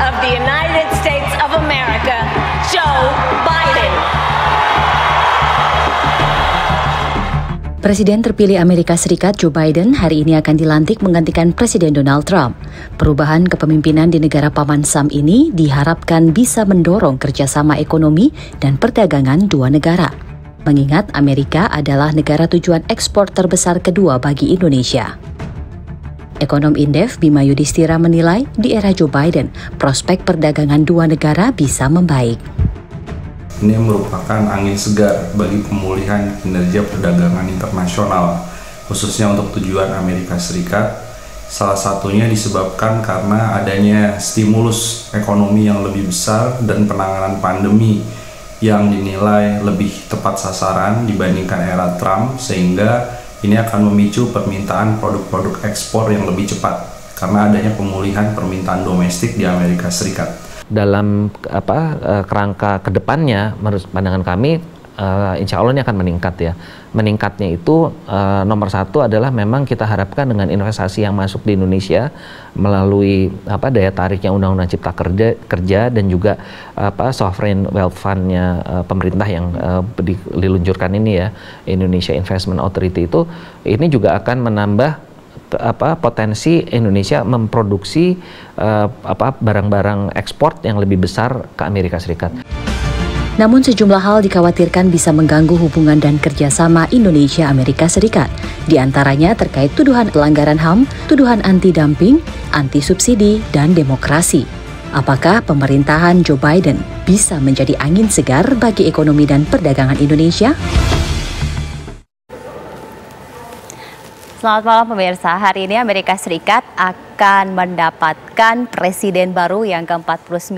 of the United States of America, Joe Biden. Presiden terpilih Amerika Serikat Joe Biden hari ini akan dilantik menggantikan Presiden Donald Trump. Perubahan kepemimpinan di negara Paman Sam ini diharapkan bisa mendorong kerjasama ekonomi dan perdagangan dua negara. Mengingat Amerika adalah negara tujuan ekspor terbesar kedua bagi Indonesia. Ekonom Indef Bima Yudhistira menilai di era Joe Biden, prospek perdagangan dua negara bisa membaik. Ini merupakan angin segar bagi pemulihan kinerja perdagangan internasional, khususnya untuk tujuan Amerika Serikat. Salah satunya disebabkan karena adanya stimulus ekonomi yang lebih besar dan penanganan pandemi yang dinilai lebih tepat sasaran dibandingkan era Trump, sehingga ini akan memicu permintaan produk-produk ekspor yang lebih cepat karena adanya pemulihan permintaan domestik di Amerika Serikat. Dalam kerangka kedepannya, menurut pandangan kami, insya Allah ini akan meningkat ya. Meningkatnya itu nomor satu adalah memang kita harapkan dengan investasi yang masuk di Indonesia melalui daya tariknya Undang-Undang Cipta Kerja dan juga sovereign wealth fund-nya pemerintah yang diluncurkan ini ya, Indonesia Investment Authority itu, ini juga akan menambah potensi Indonesia memproduksi barang-barang ekspor yang lebih besar ke Amerika Serikat. Namun sejumlah hal dikhawatirkan bisa mengganggu hubungan dan kerjasama Indonesia-Amerika Serikat. Di antaranya terkait tuduhan pelanggaran HAM, tuduhan anti-dumping, anti-subsidi, dan demokrasi. Apakah pemerintahan Joe Biden bisa menjadi angin segar bagi ekonomi dan perdagangan Indonesia? Selamat malam pemirsa, hari ini Amerika Serikat akan mendapatkan presiden baru yang ke-49,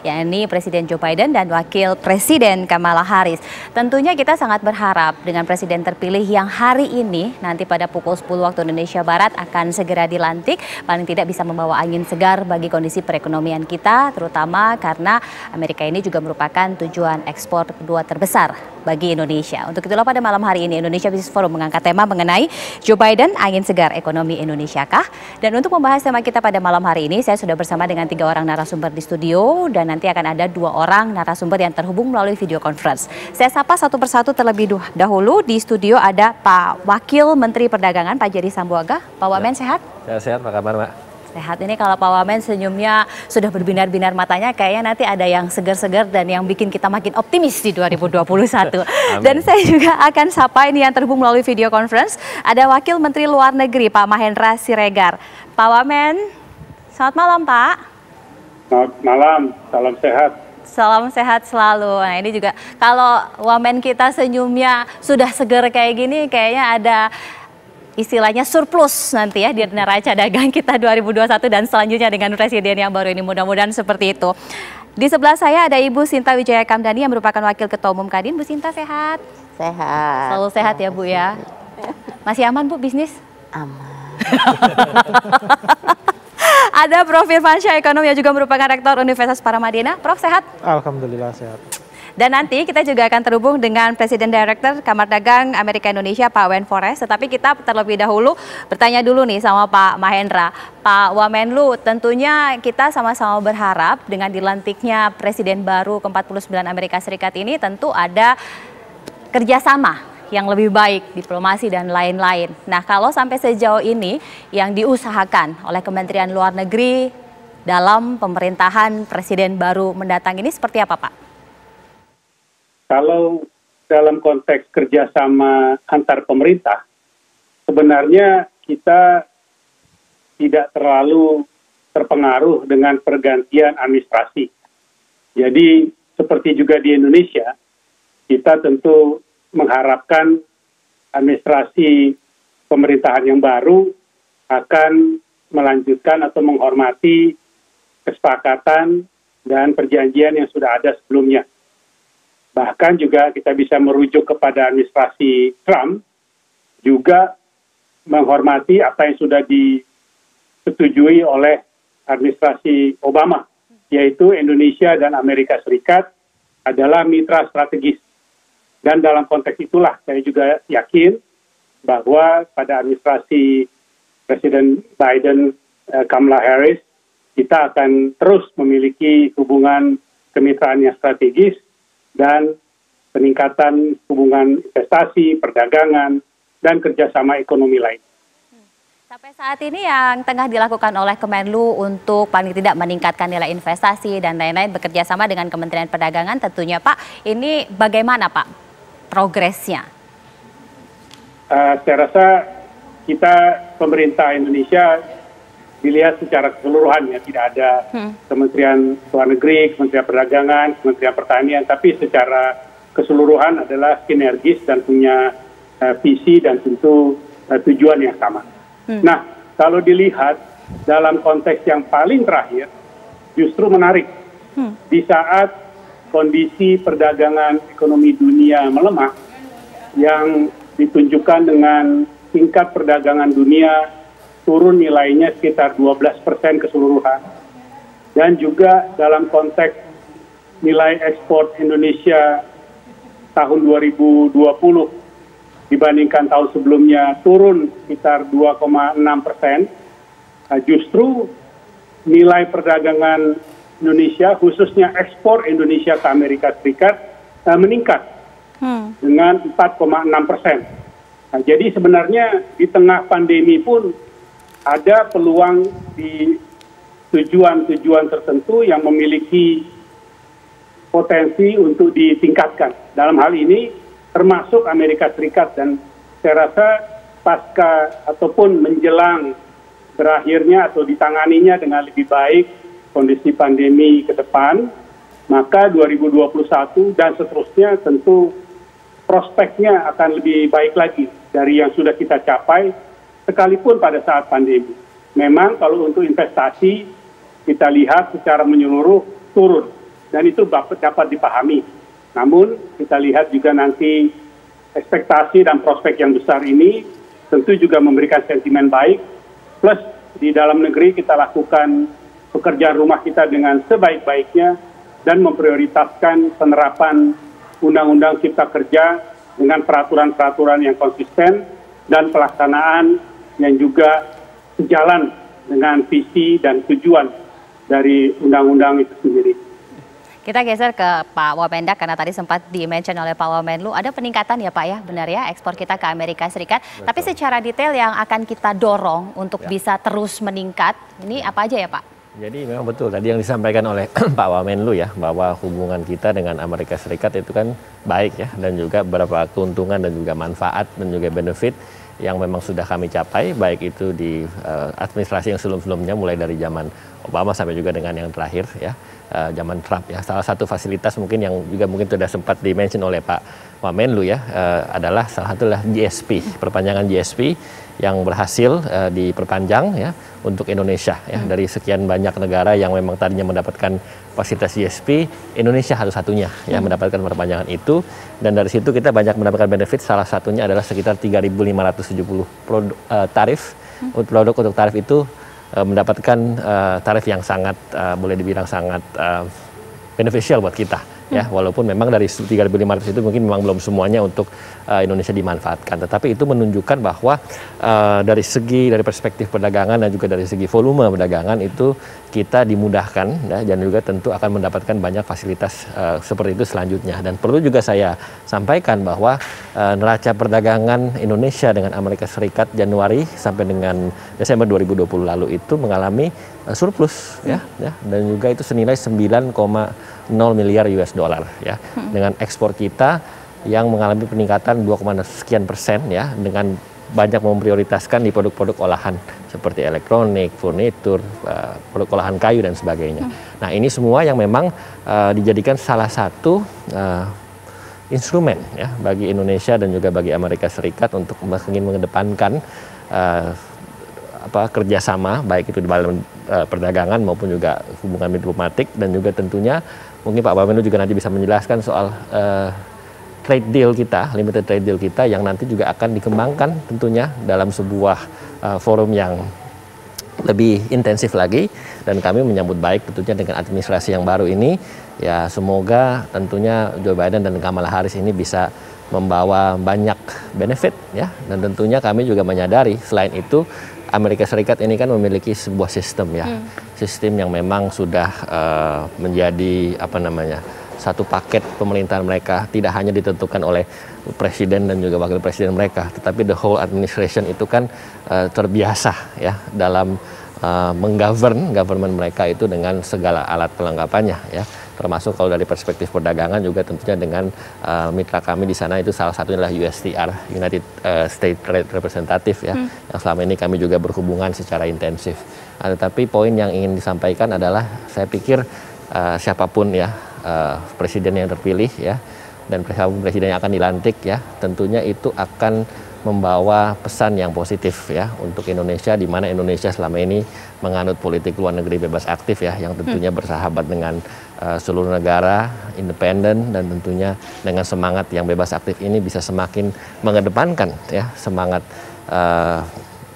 yakni Presiden Joe Biden dan Wakil Presiden Kamala Harris. Tentunya kita sangat berharap dengan presiden terpilih yang hari ini, nanti pada pukul 10 waktu Indonesia Barat akan segera dilantik, paling tidak bisa membawa angin segar bagi kondisi perekonomian kita, terutama karena Amerika ini juga merupakan tujuan ekspor kedua terbesar bagi Indonesia. Untuk itulah pada malam hari ini Indonesia Business Forum mengangkat tema mengenai Joe Biden, angin segar ekonomi Indonesia kah? Dan untuk membahas tema kita pada malam hari ini, saya sudah bersama dengan 3 orang narasumber di studio dan nanti akan ada 2 orang narasumber yang terhubung melalui video conference. Saya sapa satu persatu terlebih dahulu. Di studio ada Pak Wakil Menteri Perdagangan, Pak Jerry Sambuaga. Pak Wamen sehat? Sehat, apa kabar Mbak? Sehat. Ini kalau Pak Wamen senyumnya sudah berbinar-binar matanya, kayaknya nanti ada yang segar-segar dan yang bikin kita makin optimis di 2021. Dan saya juga akan sapa ini yang terhubung melalui video conference. Ada Wakil Menteri Luar Negeri Pak Mahendra Siregar. Pak Wamen, selamat malam Pak. Selamat malam, salam sehat. Salam sehat selalu. Nah ini juga kalau Wamen kita senyumnya sudah segar kayak gini, kayaknya ada istilahnya surplus nanti ya di neraca dagang kita 2021 dan selanjutnya dengan presiden yang baru ini, mudah-mudahan seperti itu. Di sebelah saya ada Ibu Sinta Wijaya Kamdani yang merupakan Wakil Ketua Umum Kadin. Bu Sinta sehat? Sehat. Selalu sehat ya Bu ya. Masih aman Bu bisnis? Aman. Ada Prof. Irfansyah, ekonom yang juga merupakan Rektor Universitas Paramadina. Prof sehat? Alhamdulillah sehat. Dan nanti kita juga akan terhubung dengan Presiden Director Kamar Dagang Amerika Indonesia Pak Wen Forest. Tetapi kita terlebih dahulu bertanya dulu nih sama Pak Mahendra. Pak Wamenlu, tentunya kita sama-sama berharap dengan dilantiknya Presiden baru ke-49 Amerika Serikat ini tentu ada kerjasama yang lebih baik, diplomasi dan lain-lain. Nah kalau sampai sejauh ini yang diusahakan oleh Kementerian Luar Negeri dalam pemerintahan Presiden baru mendatang ini seperti apa Pak? Kalau dalam konteks kerjasama antar pemerintah, sebenarnya kita tidak terlalu terpengaruh dengan pergantian administrasi. Jadi seperti juga di Indonesia, kita tentu mengharapkan administrasi pemerintahan yang baru akan melanjutkan atau menghormati kesepakatan dan perjanjian yang sudah ada sebelumnya. Bahkan juga kita bisa merujuk kepada administrasi Trump, juga menghormati apa yang sudah disetujui oleh administrasi Obama, yaitu Indonesia dan Amerika Serikat adalah mitra strategis. Dan dalam konteks itulah saya juga yakin bahwa pada administrasi Presiden Biden, Kamala Harris, kita akan terus memiliki hubungan kemitraan yang strategis dan peningkatan hubungan investasi, perdagangan, dan kerjasama ekonomi lain. Sampai saat ini yang tengah dilakukan oleh Kemenlu untuk paling tidak meningkatkan nilai investasi dan lain-lain bekerja sama dengan Kementerian Perdagangan tentunya Pak, ini bagaimana Pak progresnya? Saya rasa kita pemerintah Indonesia dilihat secara keseluruhan ya, tidak ada Kementerian Luar Negeri, Kementerian Perdagangan, Kementerian Pertanian, tapi secara keseluruhan adalah sinergis dan punya visi dan tentu tujuan yang sama. Nah, kalau dilihat dalam konteks yang paling terakhir, justru menarik. Di saat kondisi perdagangan ekonomi dunia melemah, yang ditunjukkan dengan tingkat perdagangan dunia turun nilainya sekitar 12% keseluruhan. Dan juga dalam konteks nilai ekspor Indonesia tahun 2020 dibandingkan tahun sebelumnya turun sekitar 2,6%, justru nilai perdagangan Indonesia, khususnya ekspor Indonesia ke Amerika Serikat, meningkat dengan 4,6%. Nah, jadi sebenarnya di tengah pandemi pun ada peluang di tujuan-tujuan tertentu yang memiliki potensi untuk ditingkatkan. Dalam hal ini termasuk Amerika Serikat, dan saya rasa pasca ataupun menjelang berakhirnya atau ditanganinya dengan lebih baik kondisi pandemi ke depan, maka 2021 dan seterusnya tentu prospeknya akan lebih baik lagi dari yang sudah kita capai sekalipun pada saat pandemi. Memang kalau untuk investasi kita lihat secara menyeluruh turun dan itu dapat dipahami. Namun kita lihat juga nanti ekspektasi dan prospek yang besar ini tentu juga memberikan sentimen baik. Plus di dalam negeri kita lakukan pekerjaan rumah kita dengan sebaik-baiknya dan memprioritaskan penerapan Undang-Undang Cipta Kerja dengan peraturan-peraturan yang konsisten dan pelaksanaan yang juga sejalan dengan visi dan tujuan dari undang-undang itu sendiri. Kita geser ke Pak Wamendak karena tadi sempat di-mention oleh Pak Wamenlu, ada peningkatan ya Pak ya, benar ya, ekspor kita ke Amerika Serikat. Betul. Tapi secara detail yang akan kita dorong untuk bisa terus meningkat, ini apa aja ya Pak? Jadi memang betul tadi yang disampaikan oleh Pak Wamenlu ya, bahwa hubungan kita dengan Amerika Serikat itu kan baik ya, dan juga beberapa keuntungan dan juga manfaat dan juga benefit yang memang sudah kami capai, baik itu di administrasi yang sebelum-sebelumnya mulai dari zaman Obama sampai juga dengan yang terakhir ya, zaman Trump ya. Salah satu fasilitas mungkin yang juga mungkin sudah sempat di-mention oleh Pak Wamenlu ya, adalah salah satu adalah GSP, perpanjangan GSP yang berhasil diperpanjang ya untuk Indonesia ya, dari sekian banyak negara yang memang tadinya mendapatkan fasilitas GSP, Indonesia satu-satunya ya mendapatkan perpanjangan itu, dan dari situ kita banyak mendapatkan benefit. Salah satunya adalah sekitar 3.570 tarif produk untuk tarif itu mendapatkan tarif yang sangat boleh dibilang sangat beneficial buat kita ya, walaupun memang dari 3.500 itu mungkin memang belum semuanya untuk Indonesia dimanfaatkan, tetapi itu menunjukkan bahwa dari perspektif perdagangan dan juga dari segi volume perdagangan itu kita dimudahkan ya, dan juga tentu akan mendapatkan banyak fasilitas seperti itu selanjutnya. Dan perlu juga saya sampaikan bahwa neraca perdagangan Indonesia dengan Amerika Serikat Januari sampai dengan Desember 2020 lalu itu mengalami surplus ya, dan juga itu senilai 9,0 miliar US dollar ya, dengan ekspor kita yang mengalami peningkatan 2, sekian persen ya, dengan banyak memprioritaskan di produk-produk olahan seperti elektronik, furnitur, produk olahan kayu dan sebagainya. Nah, ini semua yang memang dijadikan salah satu instrumen ya bagi Indonesia dan juga bagi Amerika Serikat untuk ingin mengedepankan kerjasama baik itu di dalam perdagangan maupun juga hubungan diplomatik, dan juga tentunya mungkin Pak Wamenlu juga nanti bisa menjelaskan soal trade deal kita, limited trade deal kita yang nanti juga akan dikembangkan tentunya dalam sebuah forum yang lebih intensif lagi, dan kami menyambut baik tentunya dengan administrasi yang baru ini ya. Semoga tentunya Joe Biden dan Kamala Harris ini bisa membawa banyak benefit ya, dan tentunya kami juga menyadari selain itu Amerika Serikat ini kan memiliki sebuah sistem ya, sistem yang memang sudah menjadi satu paket pemerintahan mereka, tidak hanya ditentukan oleh presiden dan juga wakil presiden mereka, tetapi the whole administration itu kan terbiasa ya dalam government mereka itu dengan segala alat kelengkapannya ya. Termasuk kalau dari perspektif perdagangan juga tentunya dengan mitra kami di sana itu salah satunya adalah USTR, United States Trade Representative ya, yang selama ini kami juga berhubungan secara intensif. Tetapi poin yang ingin disampaikan adalah saya pikir siapapun ya presiden yang terpilih ya dan presiden yang akan dilantik ya, tentunya itu akan membawa pesan yang positif ya untuk Indonesia, di mana Indonesia selama ini menganut politik luar negeri bebas aktif ya, yang tentunya bersahabat dengan seluruh negara, independen, dan tentunya dengan semangat yang bebas aktif ini bisa semakin mengedepankan ya semangat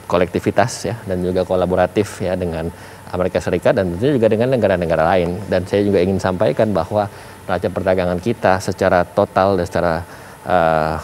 kolektivitas ya dan juga kolaboratif ya dengan Amerika Serikat dan tentunya juga dengan negara-negara lain. Dan saya juga ingin sampaikan bahwa neraca perdagangan kita secara total dan secara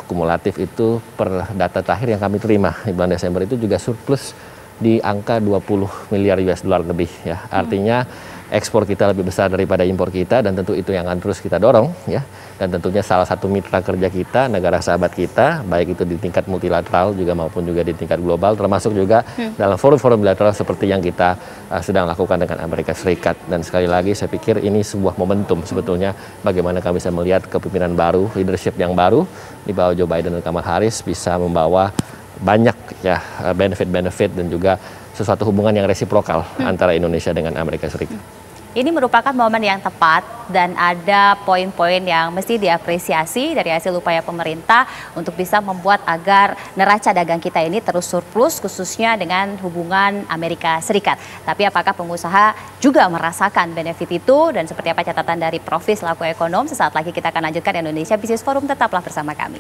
kumulatif itu per data terakhir yang kami terima di bulan Desember itu juga surplus di angka 20 miliar US dollar lebih ya. Artinya ekspor kita lebih besar daripada impor kita, dan tentu itu yang akan terus kita dorong ya. Dan tentunya salah satu mitra kerja kita, negara sahabat kita, baik itu di tingkat multilateral juga maupun juga di tingkat global, termasuk juga dalam forum-forum bilateral seperti yang kita sedang lakukan dengan Amerika Serikat. Dan sekali lagi saya pikir ini sebuah momentum sebetulnya bagaimana kami bisa melihat kepemimpinan baru, leadership yang baru di bawah Joe Biden dan Kamala Harris bisa membawa banyak ya benefit-benefit dan juga sesuatu hubungan yang resiprokal antara Indonesia dengan Amerika Serikat. Ini merupakan momen yang tepat dan ada poin-poin yang mesti diapresiasi dari hasil upaya pemerintah untuk bisa membuat agar neraca dagang kita ini terus surplus, khususnya dengan hubungan Amerika Serikat. Tapi apakah pengusaha juga merasakan benefit itu, dan seperti apa catatan dari Prof. selaku ekonom? Sesaat lagi kita akan lanjutkan Indonesia Business Forum, tetaplah bersama kami.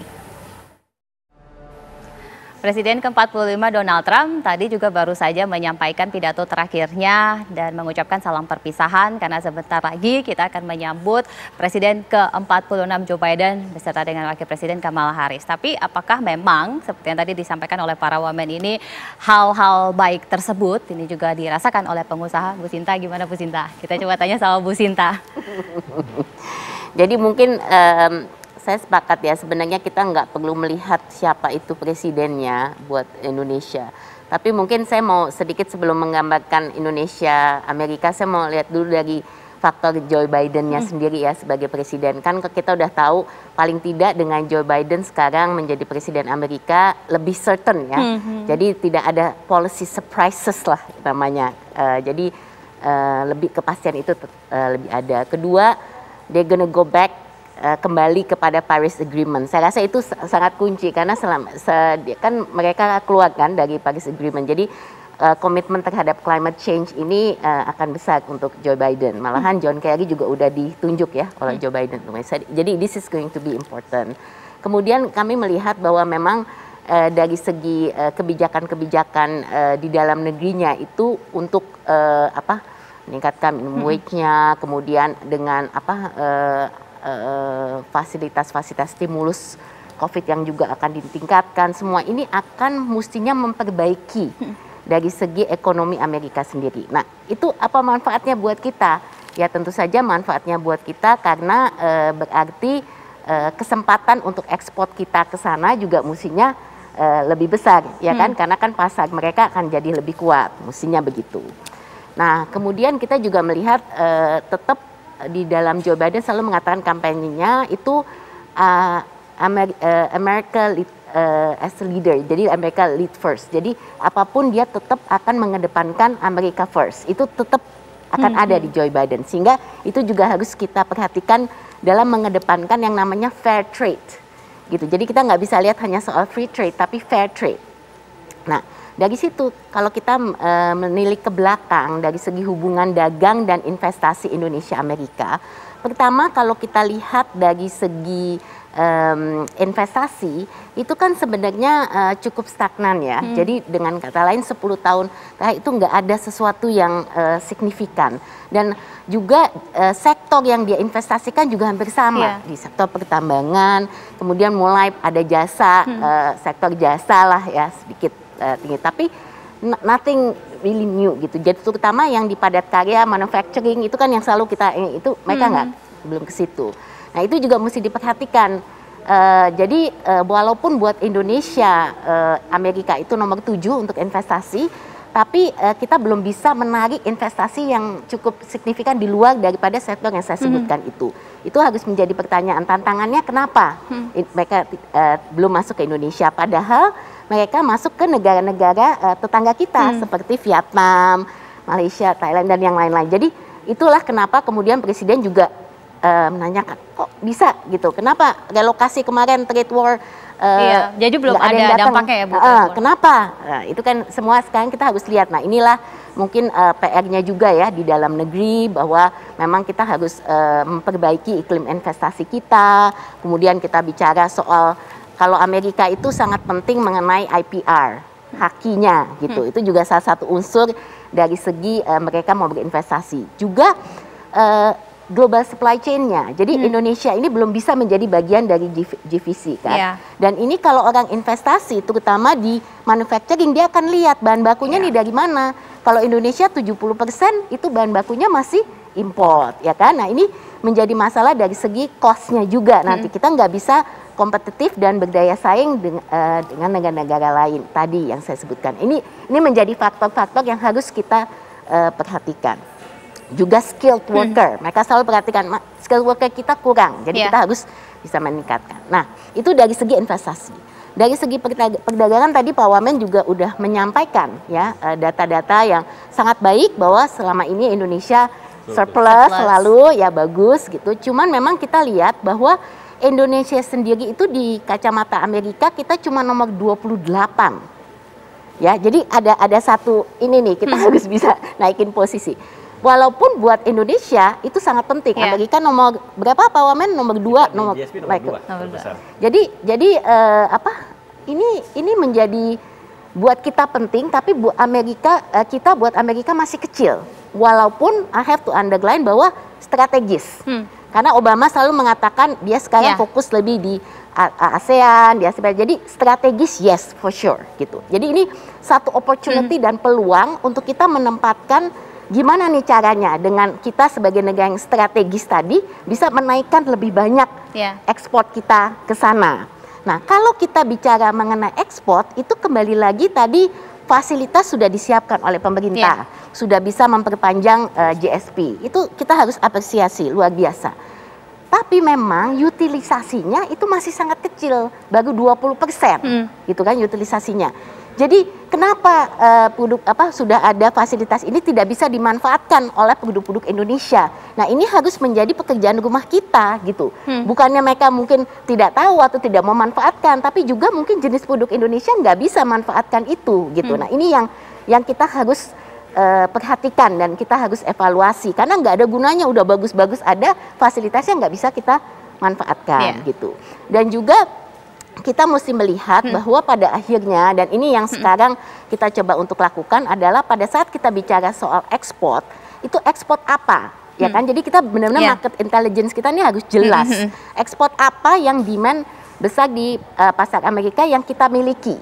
Presiden ke-45 Donald Trump tadi juga baru saja menyampaikan pidato terakhirnya dan mengucapkan salam perpisahan karena sebentar lagi kita akan menyambut Presiden ke-46 Joe Biden beserta dengan Wakil Presiden Kamala Harris. Tapi apakah memang seperti yang tadi disampaikan oleh para wamen ini, hal-hal baik tersebut ini juga dirasakan oleh pengusaha? Bu Sinta, gimana Bu Sinta? Kita coba tanya sama Bu Sinta. Jadi mungkin saya sepakat ya, sebenarnya kita nggak perlu melihat siapa itu presidennya buat Indonesia. Tapi mungkin saya mau sedikit sebelum menggambarkan Indonesia, Amerika, saya mau lihat dulu dari faktor Joe Biden-nya sendiri ya sebagai presiden. Kan kita udah tahu paling tidak dengan Joe Biden sekarang menjadi presiden Amerika lebih certain ya. Jadi tidak ada policy surprises lah namanya. Jadi lebih kepastian itu lebih ada. Kedua, they're gonna go back kembali kepada Paris Agreement. Saya rasa itu sangat kunci karena kan mereka keluar kan dari Paris Agreement. Jadi komitmen terhadap climate change ini akan besar untuk Joe Biden. Malahan John Kerry juga udah ditunjuk ya oleh Joe Biden. Jadi this is going to be important. Kemudian kami melihat bahwa memang dari segi kebijakan-kebijakan di dalam negerinya itu untuk meningkatkan minimum wage-nya, kemudian dengan fasilitas-fasilitas stimulus COVID yang juga akan ditingkatkan, semua ini akan mestinya memperbaiki dari segi ekonomi Amerika sendiri. Nah, itu apa manfaatnya buat kita? Ya tentu saja manfaatnya buat kita karena berarti kesempatan untuk ekspor kita ke sana juga mestinya lebih besar, ya kan? Karena kan pasar mereka akan jadi lebih kuat, mestinya begitu. Nah, kemudian kita juga melihat tetap di dalam Joe Biden selalu mengatakan kampanyenya itu America lead, as a leader, jadi America lead first. Jadi apapun dia tetap akan mengedepankan America first. Itu tetap akan ada di Joe Biden. Sehingga itu juga harus kita perhatikan dalam mengedepankan yang namanya fair trade. Gitu. Jadi kita nggak bisa lihat hanya soal free trade, tapi fair trade. Nah, dari situ kalau kita menilik ke belakang dari segi hubungan dagang dan investasi Indonesia-Amerika, pertama kalau kita lihat dari segi investasi itu kan sebenarnya cukup stagnan ya. Jadi dengan kata lain 10 tahun itu nggak ada sesuatu yang signifikan. Dan juga sektor yang dia investasikan juga hampir sama di sektor pertambangan, kemudian mulai ada jasa, sektor jasa lah ya sedikit tinggi. Tapi nothing really new gitu. Jadi terutama yang di padat karya, manufacturing itu kan yang selalu kita itu mereka belum ke situ. Nah itu juga mesti diperhatikan. Jadi walaupun buat Indonesia Amerika itu nomor 7 untuk investasi, tapi kita belum bisa menarik investasi yang cukup signifikan di luar daripada sektor yang saya sebutkan itu. Itu harus menjadi pertanyaan. Tantangannya kenapa mereka belum masuk ke Indonesia, padahal mereka masuk ke negara-negara tetangga kita seperti Vietnam, Malaysia, Thailand dan yang lain-lain. Jadi itulah kenapa kemudian Presiden juga menanyakan kok bisa gitu, kenapa relokasi kemarin trade war jadi belum ada dampaknya ya Bu. Kenapa? Nah, itu kan semua sekarang kita harus lihat. Nah inilah mungkin PR-nya juga ya di dalam negeri, bahwa memang kita harus memperbaiki iklim investasi kita. Kemudian kita bicara soal kalau Amerika itu sangat penting mengenai IPR, hakinya gitu. Itu juga salah satu unsur dari segi mereka mau berinvestasi. Juga global supply chain-nya. Jadi Indonesia ini belum bisa menjadi bagian dari GVC kan. Dan ini kalau orang investasi terutama di manufacturing, dia akan lihat bahan bakunya nih dari mana. Kalau Indonesia 70% itu bahan bakunya masih import ya kan. Nah ini menjadi masalah dari segi cost-nya juga. Nanti kita nggak bisa kompetitif dan berdaya saing dengan negara-negara lain tadi yang saya sebutkan. Ini menjadi faktor-faktor yang harus kita perhatikan. Juga skilled worker, mereka selalu perhatikan skilled worker kita kurang, jadi kita harus bisa meningkatkan. Nah itu dari segi investasi. Dari segi perdagangan tadi Pak Wamen juga udah menyampaikan ya data-data yang sangat baik bahwa selama ini Indonesia surplus selalu ya bagus gitu. Cuman memang kita lihat bahwa Indonesia sendiri itu di kacamata Amerika kita cuma nomor 28. Ya, jadi ada satu ini nih kita harus bisa naikin posisi. Walaupun buat Indonesia itu sangat penting. Amerika nomor berapa Pak Wamen? Nomor 2, nomor Jadi ini menjadi buat kita penting, tapi buat Amerika buat Amerika masih kecil. Walaupun I have to underline bahwa strategis. Karena Obama selalu mengatakan dia sekarang fokus lebih di ASEAN, di Asia. Jadi strategis yes for sure gitu. Jadi ini satu opportunity dan peluang untuk kita menempatkan gimana nih caranya dengan kita sebagai negara yang strategis tadi bisa menaikkan lebih banyak ekspor kita ke sana. Nah, kalau kita bicara mengenai ekspor itu kembali lagi tadi fasilitas sudah disiapkan oleh pemerintah, sudah bisa memperpanjang GSP. Itu kita harus apresiasi luar biasa. Tapi memang utilisasinya itu masih sangat kecil, baru 20% gitu kan utilisasinya. Jadi kenapa sudah ada fasilitas ini tidak bisa dimanfaatkan oleh penduduk Indonesia? Nah ini harus menjadi pekerjaan rumah kita gitu. Bukannya mereka mungkin tidak tahu atau tidak mau manfaatkan, tapi juga mungkin jenis produk Indonesia nggak bisa manfaatkan itu gitu. Nah ini yang kita harus perhatikan dan kita harus evaluasi karena nggak ada gunanya udah bagus-bagus ada fasilitasnya nggak bisa kita manfaatkan gitu. Dan juga kita mesti melihat bahwa pada akhirnya, dan ini yang sekarang kita coba untuk lakukan adalah pada saat kita bicara soal ekspor, itu ekspor apa? Ya kan, jadi kita benar-benar market intelligence kita ini harus jelas. Ekspor apa yang demand besar di pasar Amerika yang kita miliki.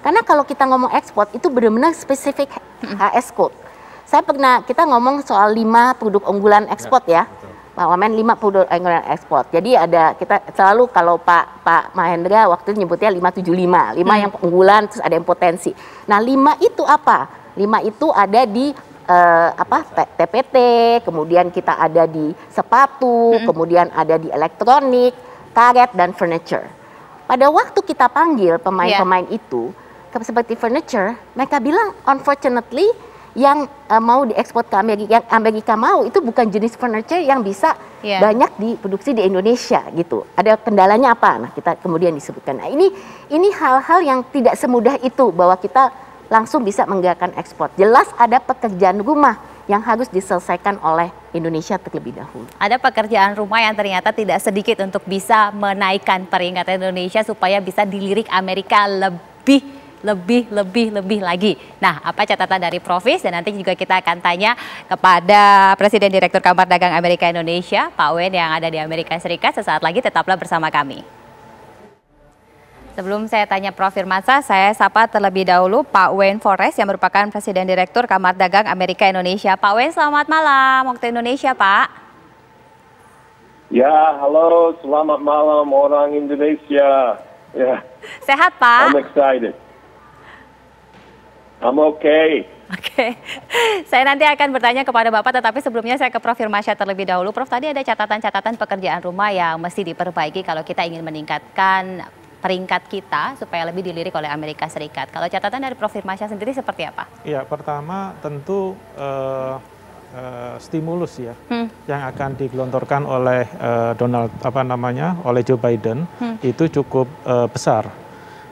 Karena kalau kita ngomong ekspor itu benar-benar spesifik HS code. Kita ngomong soal 5 produk unggulan ekspor ya. Pak Wamen 5 produk unggulan ekspor. Jadi kita selalu kalau Pak Mahendra waktu itu nyebutnya 575, 5 yang unggulan terus ada yang potensi. Nah 5 itu apa? 5 itu ada di TPT, kemudian kita ada di sepatu, kemudian ada di elektronik, karet dan furniture. Pada waktu kita panggil pemain-pemain itu seperti furniture, mereka bilang unfortunately yang mau diekspor ke Amerika, yang Amerika mau itu bukan jenis furniture yang bisa banyak diproduksi di Indonesia gitu. Ada kendalanya apa? Nah, kita kemudian disebutkan. Nah, ini hal-hal yang tidak semudah itu bahwa kita langsung bisa menggerakkan ekspor. Jelas ada pekerjaan rumah yang harus diselesaikan oleh Indonesia terlebih dahulu. Ada pekerjaan rumah yang ternyata tidak sedikit untuk bisa menaikkan peringkat Indonesia supaya bisa dilirik Amerika lebih lagi. Nah, apa catatan dari Profis? Dan nanti juga kita akan tanya kepada Presiden Direktur Kamar Dagang Amerika Indonesia, Pak Wen yang ada di Amerika Serikat. Sesaat lagi tetaplah bersama kami. Sebelum saya tanya Prof. Firmansyah, saya sapa terlebih dahulu Pak Wayne Forrest yang merupakan Presiden Direktur Kamar Dagang Amerika Indonesia. Pak Wayne, selamat malam waktu Indonesia, Pak. Ya, halo, selamat malam orang Indonesia. Ya. Sehat, Pak? I'm excited. I'm okay. Oke, saya nanti akan bertanya kepada Bapak, tetapi sebelumnya saya ke Prof. Firmansyah terlebih dahulu. Prof, tadi ada catatan-catatan pekerjaan rumah yang mesti diperbaiki kalau kita ingin meningkatkan peringkat kita supaya lebih dilirik oleh Amerika Serikat. Kalau catatan dari Prof. Firmansyah sendiri seperti apa? Ya, pertama tentu stimulus ya yang akan digelontorkan oleh oleh Joe Biden itu cukup besar.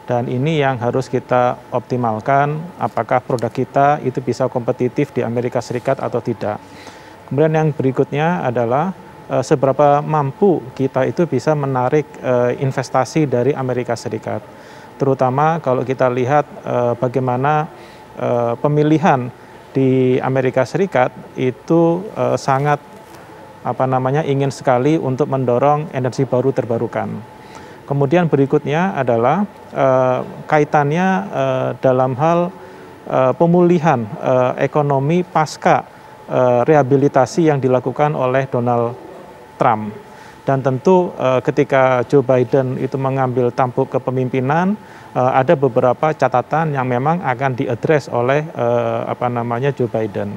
Dan ini yang harus kita optimalkan, apakah produk kita itu bisa kompetitif di Amerika Serikat atau tidak. Kemudian yang berikutnya adalah seberapa mampu kita itu bisa menarik investasi dari Amerika Serikat. Terutama kalau kita lihat bagaimana pemilihan di Amerika Serikat itu sangat ingin sekali untuk mendorong energi baru terbarukan. Kemudian berikutnya adalah kaitannya dalam hal pemulihan ekonomi pasca rehabilitasi yang dilakukan oleh Donald Trump. Dan tentu ketika Joe Biden itu mengambil tampuk kepemimpinan, ada beberapa catatan yang memang akan diadres oleh Joe Biden.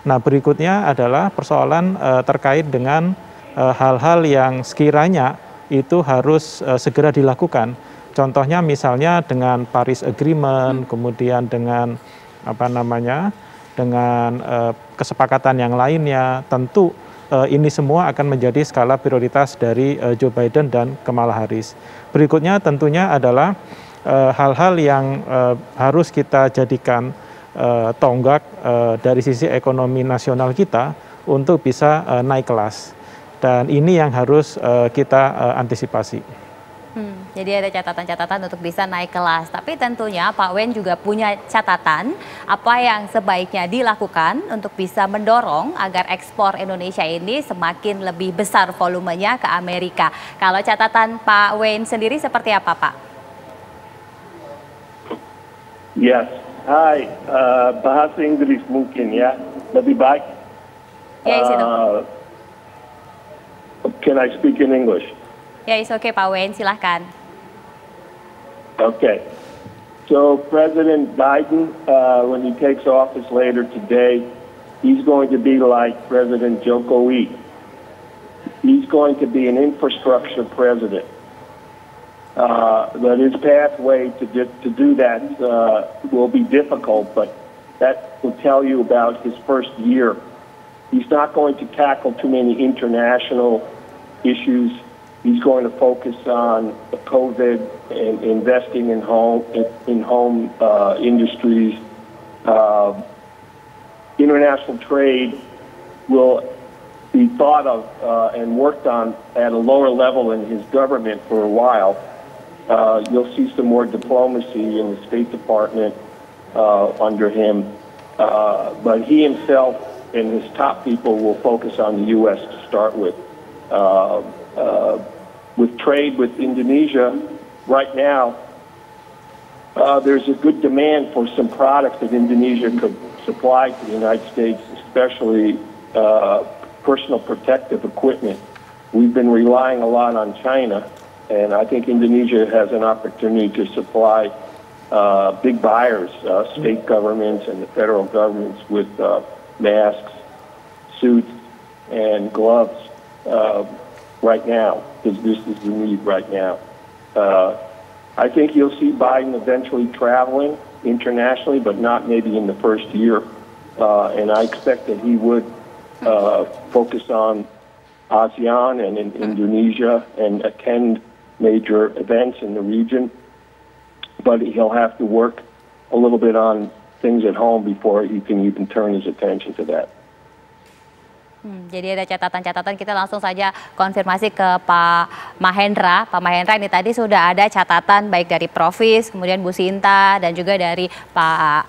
Nah, berikutnya adalah persoalan terkait dengan hal-hal yang sekiranya itu harus segera dilakukan. Contohnya misalnya dengan Paris Agreement, kemudian dengan kesepakatan yang lainnya. Tentu ini semua akan menjadi skala prioritas dari Joe Biden dan Kamala Harris. Berikutnya tentunya adalah hal-hal yang harus kita jadikan tonggak dari sisi ekonomi nasional kita untuk bisa naik kelas. Dan ini yang harus kita antisipasi. Jadi ada catatan-catatan untuk bisa naik kelas. Tapi tentunya Pak Wayne juga punya catatan apa yang sebaiknya dilakukan untuk bisa mendorong agar ekspor Indonesia ini semakin lebih besar volumenya ke Amerika. Kalau catatan Pak Wayne sendiri seperti apa, Pak? Yes, hai, bahasa Inggris mungkin ya, lebih baik. Ya, itu. Can I speak in English? Ya, it's okay, Pak Wayne, silahkan. Okay. So President Biden, when he takes office later today, he's going to be like President Jokowi. He's going to be an infrastructure president. But his pathway to do that will be difficult, but that will tell you about his first year. He's not going to tackle too many international issues. He's going to focus on COVID and investing in home industries. International trade will be thought of and worked on at a lower level in his government for a while. You'll see some more diplomacy in the State Department under him, but he himself and his top people will focus on the U.S. to start with. With trade with Indonesia, right now, there's a good demand for some products that Indonesia could supply to the United States, especially personal protective equipment. We've been relying a lot on China, and I think Indonesia has an opportunity to supply big buyers, state governments and the federal governments with masks, suits, and gloves right now, because this is the need right now. I think you'll see Biden eventually traveling internationally, but not maybe in the first year. And I expect that he would focus on ASEAN and in Indonesia and attend major events in the region. But he'll have to work a little bit on things at home before he can even turn his attention to that. Jadi ada catatan-catatan, kita langsung saja konfirmasi ke Pak Mahendra. Pak Mahendra, ini tadi sudah ada catatan baik dari Provis, kemudian Bu Sinta, dan juga dari Pak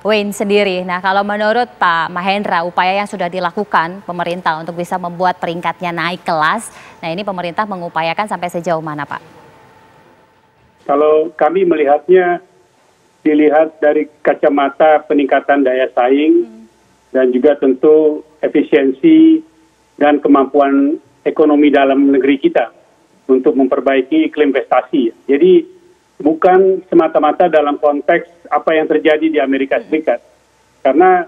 Wayne sendiri. Nah, kalau menurut Pak Mahendra, upaya yang sudah dilakukan pemerintah untuk bisa membuat peringkatnya naik kelas, nah ini pemerintah mengupayakan sampai sejauh mana, Pak? Kalau kami melihatnya, dilihat dari kacamata peningkatan daya saing dan juga tentu efisiensi dan kemampuan ekonomi dalam negeri kita untuk memperbaiki iklim investasi. Jadi bukan semata-mata dalam konteks apa yang terjadi di Amerika Serikat. Karena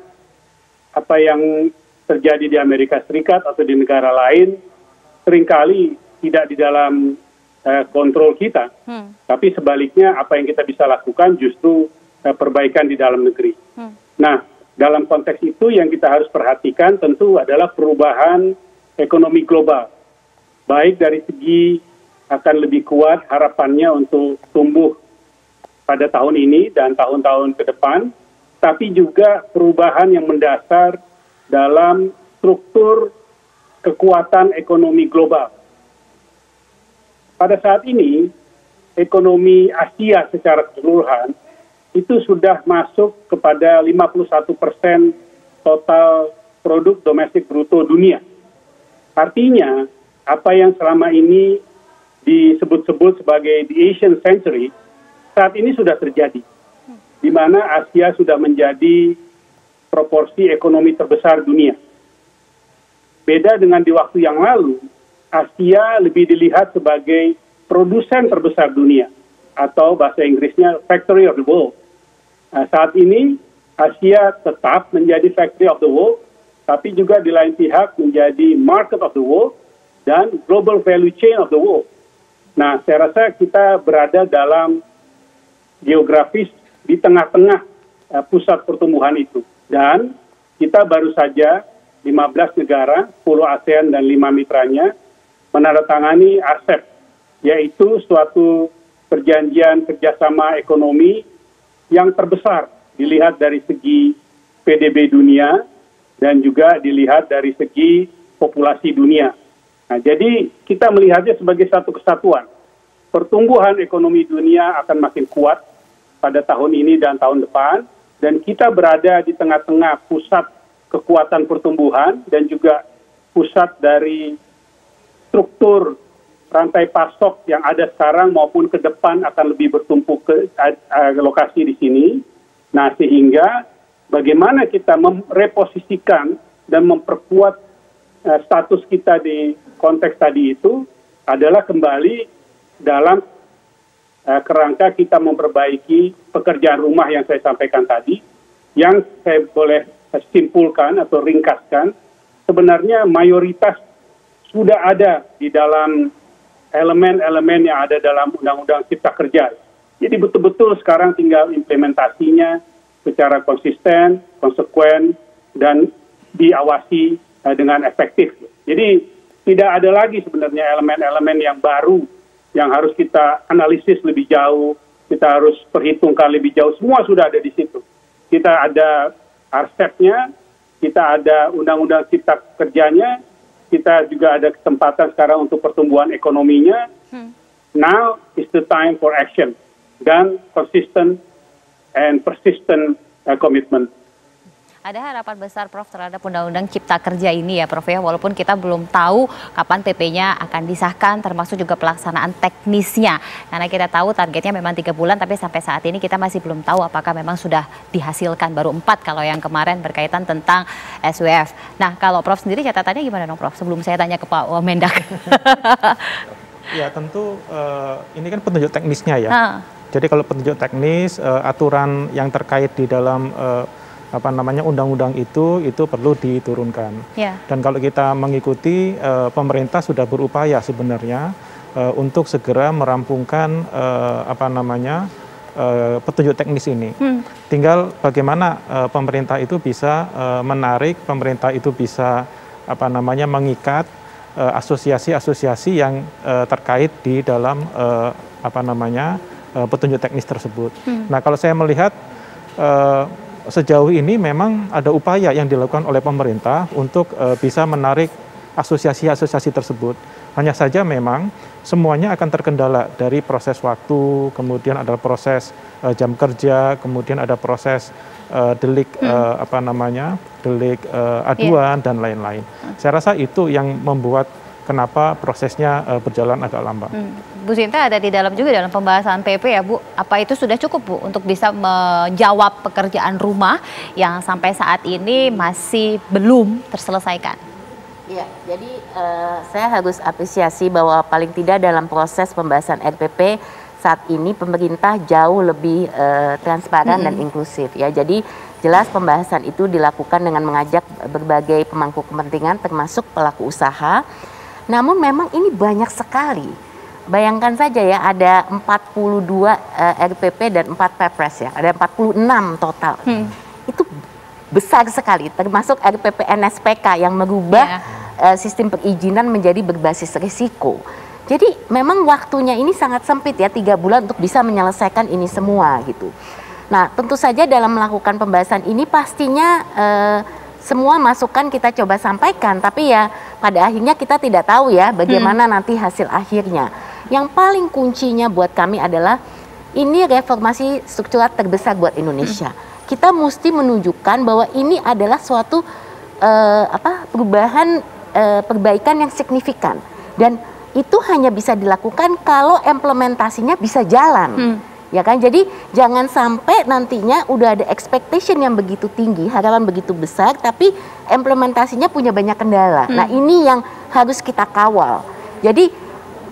apa yang terjadi di Amerika Serikat atau di negara lain seringkali tidak di dalam kontrol kita. Tapi sebaliknya apa yang kita bisa lakukan justru perbaikan di dalam negeri. Nah, dalam konteks itu yang kita harus perhatikan tentu adalah perubahan ekonomi global. Baik dari segi akan lebih kuat harapannya untuk tumbuh pada tahun ini dan tahun-tahun ke depan, tapi juga perubahan yang mendasar dalam struktur kekuatan ekonomi global. Pada saat ini, ekonomi Asia secara keseluruhan itu sudah masuk kepada 51% total produk domestik bruto dunia. Artinya, apa yang selama ini disebut-sebut sebagai the Asian Century, saat ini sudah terjadi. Di mana Asia sudah menjadi proporsi ekonomi terbesar dunia. Beda dengan di waktu yang lalu, Asia lebih dilihat sebagai produsen terbesar dunia, atau bahasa Inggrisnya factory of the world. Nah, saat ini Asia tetap menjadi factory of the world, tapi juga di lain pihak menjadi market of the world dan global value chain of the world. Nah, saya rasa kita berada dalam geografis di tengah-tengah pusat pertumbuhan itu. Dan kita baru saja 15 negara, 10 ASEAN dan 5 mitranya, menandatangani RCEP, yaitu suatu perjanjian kerjasama ekonomi yang terbesar dilihat dari segi PDB dunia dan juga dilihat dari segi populasi dunia. Nah, jadi kita melihatnya sebagai satu kesatuan. Pertumbuhan ekonomi dunia akan makin kuat pada tahun ini dan tahun depan, dan kita berada di tengah-tengah pusat kekuatan pertumbuhan dan juga pusat dari struktur rantai pasok yang ada sekarang maupun ke depan akan lebih bertumpuk ke lokasi di sini. Nah, sehingga bagaimana kita mereposisikan dan memperkuat status kita di konteks tadi itu adalah kembali dalam kerangka kita memperbaiki pekerjaan rumah yang saya sampaikan tadi, yang saya boleh simpulkan atau ringkaskan, sebenarnya mayoritas sudah ada di dalam elemen-elemen yang ada dalam Undang-Undang Cipta Kerja. Jadi betul-betul sekarang tinggal implementasinya secara konsisten, konsekuen, dan diawasi dengan efektif. Jadi tidak ada lagi sebenarnya elemen-elemen yang baru yang harus kita analisis lebih jauh, kita harus perhitungkan lebih jauh, semua sudah ada di situ. Kita ada RCEP-nya, kita ada Undang-Undang Cipta Kerjanya, kita juga ada kesempatan sekarang untuk pertumbuhan ekonominya. Now is the time for action dan consistent and persistent commitment. Ada harapan besar Prof terhadap Undang-Undang Cipta Kerja ini ya Prof ya, walaupun kita belum tahu kapan PP-nya akan disahkan, termasuk juga pelaksanaan teknisnya. Karena kita tahu targetnya memang 3 bulan, tapi sampai saat ini kita masih belum tahu apakah memang sudah dihasilkan, baru 4 kalau yang kemarin berkaitan tentang SWF. Nah, kalau Prof sendiri catatannya gimana dong Prof, sebelum saya tanya ke Pak Wamendak? Ya tentu ini kan petunjuk teknisnya ya. Jadi kalau petunjuk teknis, aturan yang terkait di dalam undang-undang itu perlu diturunkan. Dan kalau kita mengikuti, pemerintah sudah berupaya sebenarnya untuk segera merampungkan petunjuk teknis ini. Tinggal bagaimana pemerintah itu bisa menarik, pemerintah itu bisa mengikat asosiasi-asosiasi yang terkait di dalam petunjuk teknis tersebut. Nah, kalau saya melihat sejauh ini memang ada upaya yang dilakukan oleh pemerintah untuk bisa menarik asosiasi-asosiasi tersebut. Hanya saja memang semuanya akan terkendala dari proses waktu, kemudian ada proses jam kerja, kemudian ada proses delik delik aduan dan lain-lain. Saya rasa itu yang membuat kenapa prosesnya berjalan agak lambat. Bu Sinta ada di dalam juga dalam pembahasan PP ya Bu. Apa itu sudah cukup Bu untuk bisa menjawab pekerjaan rumah yang sampai saat ini masih belum terselesaikan? Ya, jadi saya harus apresiasi bahwa paling tidak dalam proses pembahasan RPP saat ini pemerintah jauh lebih transparan dan inklusif ya. Jadi jelas pembahasan itu dilakukan dengan mengajak berbagai pemangku kepentingan termasuk pelaku usaha. Namun memang ini banyak sekali. Bayangkan saja ya, ada 42 RPP dan 4 Perpres ya, ada 46 total. Itu besar sekali, termasuk RPP NSPK yang merubah sistem perizinan menjadi berbasis risiko. Jadi memang waktunya ini sangat sempit ya, 3 bulan untuk bisa menyelesaikan ini semua gitu. Nah tentu saja dalam melakukan pembahasan ini pastinya semua masukan kita coba sampaikan, tapi ya pada akhirnya kita tidak tahu ya bagaimana nanti hasil akhirnya. Yang paling kuncinya buat kami adalah ini reformasi struktural terbesar buat Indonesia. Kita mesti menunjukkan bahwa ini adalah suatu perubahan perbaikan yang signifikan, dan itu hanya bisa dilakukan kalau implementasinya bisa jalan. Ya kan, jadi jangan sampai nantinya udah ada expectation yang begitu tinggi, harapan begitu besar, tapi implementasinya punya banyak kendala. Nah ini yang harus kita kawal. Jadi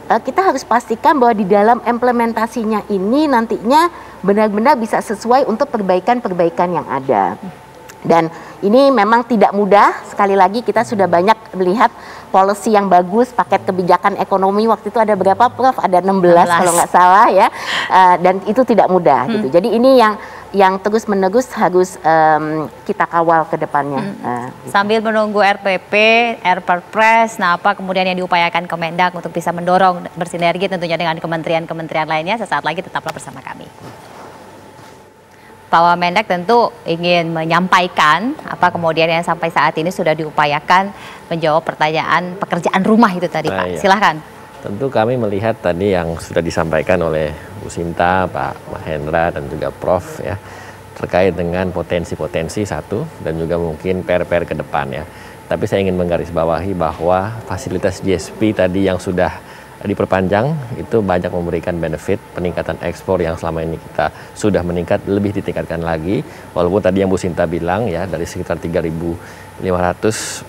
kita harus pastikan bahwa di dalam implementasinya ini nantinya benar-benar bisa sesuai untuk perbaikan-perbaikan yang ada. Dan ini memang tidak mudah, sekali lagi kita sudah banyak melihat policy yang bagus, paket kebijakan ekonomi waktu itu ada berapa Prof? Ada 16 kalau nggak salah ya, dan itu tidak mudah gitu. Jadi ini yang terus-menerus harus kita kawal ke depannya. Gitu. Sambil menunggu RPP, Perpres, nah apa kemudian yang diupayakan Kemendak untuk bisa mendorong bersinergi tentunya dengan kementerian-kementerian lainnya, sesaat lagi tetaplah bersama kami. Pak Wamendak tentu ingin menyampaikan apa kemudian yang sampai saat ini sudah diupayakan menjawab pertanyaan pekerjaan rumah itu tadi Pak. Silahkan. Tentu kami melihat tadi yang sudah disampaikan oleh Bu Sinta, Pak Mahendra dan juga Prof ya, terkait dengan potensi-potensi satu dan juga mungkin PR-PR ke depan ya. Tapi saya ingin menggarisbawahi bahwa fasilitas GSP tadi yang sudah diperpanjang itu banyak memberikan benefit peningkatan ekspor yang selama ini kita sudah meningkat, lebih ditingkatkan lagi, walaupun tadi yang Bu Sinta bilang ya dari sekitar 3.500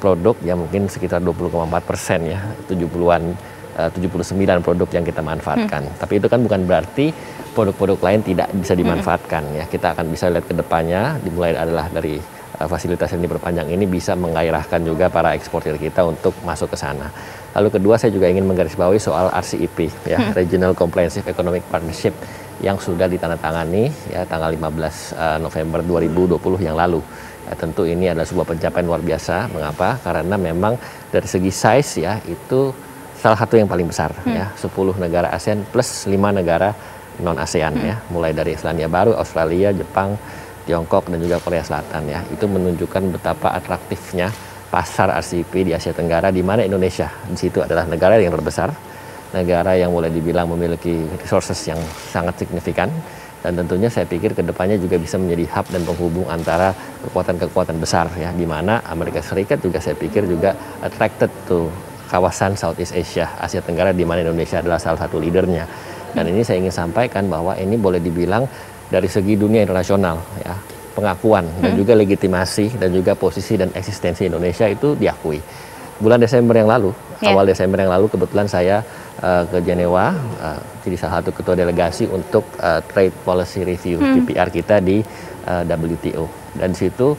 produk ya mungkin sekitar 20,4% ya, 79 produk yang kita manfaatkan. Tapi itu kan bukan berarti produk-produk lain tidak bisa dimanfaatkan ya. Kita akan bisa lihat ke depannya, dimulai adalah dari fasilitas yang diperpanjang ini bisa menggairahkan juga para eksportir kita untuk masuk ke sana. Lalu kedua, saya juga ingin menggarisbawahi soal RCEP ya, Regional Comprehensive Economic Partnership yang sudah ditandatangani ya tanggal 15 November 2020 yang lalu. Ya, tentu ini adalah sebuah pencapaian luar biasa. Mengapa? Karena memang dari segi size ya itu salah satu yang paling besar ya, 10 negara ASEAN plus 5 negara non ASEAN ya, mulai dari Selandia Baru, Australia, Jepang, Tiongkok dan juga Korea Selatan ya. Itu menunjukkan betapa atraktifnya pasar RCEP di Asia Tenggara, di mana Indonesia di situ adalah negara yang terbesar, negara yang boleh dibilang memiliki resources yang sangat signifikan, dan tentunya saya pikir kedepannya juga bisa menjadi hub dan penghubung antara kekuatan-kekuatan besar ya, di mana Amerika Serikat juga saya pikir juga attracted to kawasan Southeast Asia, Asia Tenggara, di mana Indonesia adalah salah satu leadernya. Dan ini saya ingin sampaikan bahwa ini boleh dibilang dari segi dunia internasional ya, pengakuan dan juga legitimasi dan juga posisi dan eksistensi Indonesia itu diakui. Bulan Desember yang lalu, awal Desember yang lalu kebetulan saya ke Jenewa, jadi salah satu ketua delegasi untuk Trade Policy Review TPR kita di WTO. Dan di situ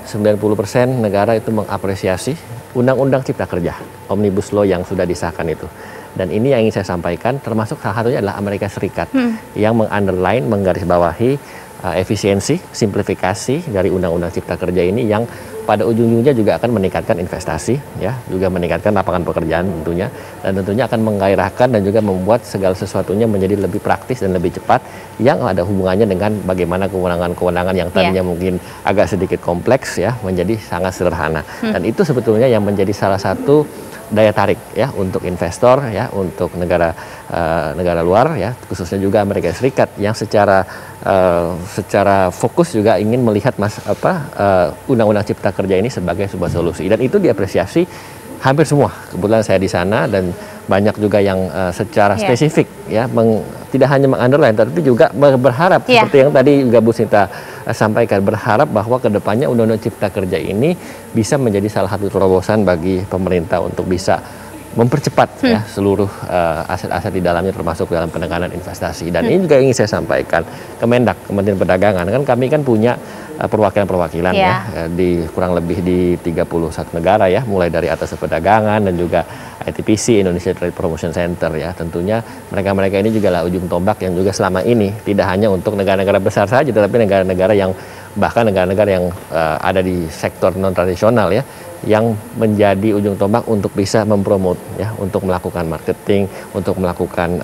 90% negara itu mengapresiasi Undang-Undang Cipta Kerja, Omnibus Law yang sudah disahkan itu. Dan ini yang ingin saya sampaikan, termasuk salah satunya adalah Amerika Serikat yang meng-underline, menggarisbawahi efisiensi, simplifikasi dari Undang-Undang Cipta Kerja ini yang pada ujung-ujungnya juga akan meningkatkan investasi, ya, juga meningkatkan lapangan pekerjaan tentunya, dan tentunya akan menggairahkan dan juga membuat segala sesuatunya menjadi lebih praktis dan lebih cepat, yang ada hubungannya dengan bagaimana kewenangan-kewenangan yang tadinya mungkin agak sedikit kompleks ya menjadi sangat sederhana. Dan itu sebetulnya yang menjadi salah satu daya tarik ya untuk investor ya, untuk negara luar ya, khususnya juga Amerika Serikat yang secara fokus juga ingin melihat Undang-Undang Cipta Kerja ini sebagai sebuah solusi, dan itu diapresiasi hampir semua. Kebetulan saya di sana dan banyak juga yang secara spesifik ya tidak hanya meng-underline tapi juga berharap seperti yang tadi juga Bu Sinta sampaikan, berharap bahwa kedepannya Undang-Undang Cipta Kerja ini bisa menjadi salah satu terobosan bagi pemerintah untuk bisa mempercepat ya seluruh aset-aset di dalamnya termasuk dalam penekanan investasi. Dan ini juga ingin saya sampaikan Kemendak, Kementerian Perdagangan, kan kami kan punya perwakilan-perwakilan ya di kurang lebih di 31 negara ya, mulai dari atas perdagangan dan juga ITPC, Indonesia Trade Promotion Center ya. Tentunya mereka-mereka ini juga lah ujung tombak yang juga selama ini tidak hanya untuk negara-negara besar saja, tetapi negara-negara yang bahkan negara-negara yang ada di sektor non tradisional ya, yang menjadi ujung tombak untuk bisa mempromot ya, untuk melakukan marketing, untuk melakukan